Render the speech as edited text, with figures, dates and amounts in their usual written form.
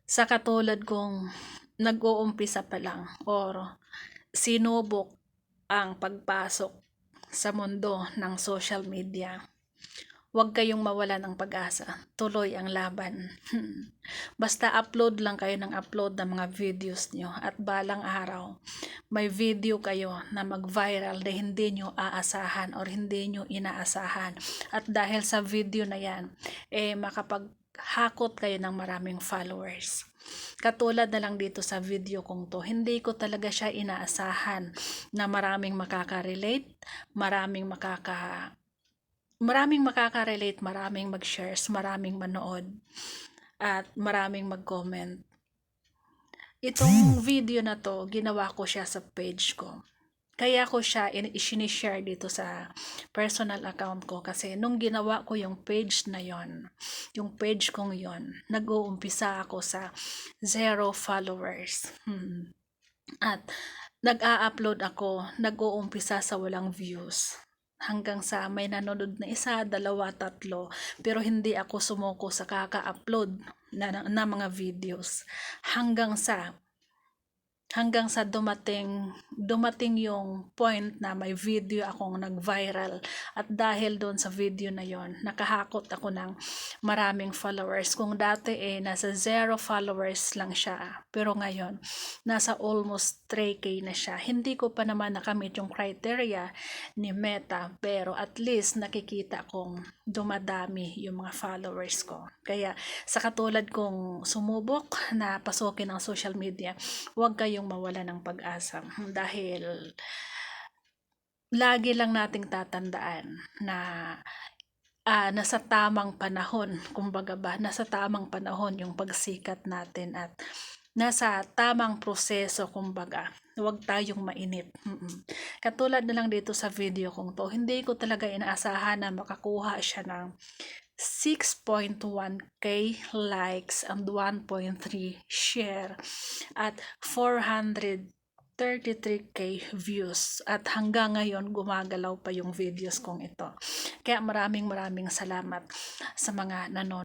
Sa katulad kong nag-uumpisa pa lang or sinubok ang pagpasok sa mundo ng social media, huwag kayong mawala ng pag-asa. Tuloy ang laban. Basta upload lang kayo ng upload ng mga videos nyo at balang araw, may video kayo na mag-viral na hindi nyo aasahan or hindi nyo inaasahan. At dahil sa video na yan, makapaghakot kayo ng maraming followers. Katulad na lang dito sa video kong to, hindi ko talaga siya inaasahan na maraming makaka-relate, maraming makaka-relate, maraming mag-shares, maraming manood, at maraming mag-comment. Itong video na to, ginawa ko siya sa page ko. Kaya ko siya i-share dito sa personal account ko kasi nung ginawa ko yung page na yon, yung page kong yon, nag-uumpisa ako sa 0 followers. At nag-a-upload ako, nag-uumpisa sa walang views. Hanggang sa may nanonood na isa, dalawa, tatlo. Pero hindi ako sumuko sa kaka-upload na mga videos. Hanggang sa dumating yung point na may video akong nag-viral, at dahil doon sa video na yon, nakahakot ako ng maraming followers. Kung dati nasa 0 followers lang siya, pero ngayon nasa almost 3K na siya. Hindi ko pa naman nakamit yung criteria ni Meta, pero at least nakikita kong dumadami yung mga followers ko. Kaya sa katulad kong sumubok na pasukin ang social media, huwag kayong mawala ng pag-asa dahil lagi lang nating tatandaan na nasa tamang panahon, kumbaga ba, nasa tamang panahon yung pagsikat natin at nasa tamang proseso, kumbaga. Huwag tayong mainip. Katulad na lang dito sa video kong to, hindi ko talaga inaasahan na makakuha siya ng 6.1k likes and 1.3 share at 433k views, at hanggang ngayon gumagalaw pa yung videos kong ito. Kaya maraming salamat sa mga nanonood.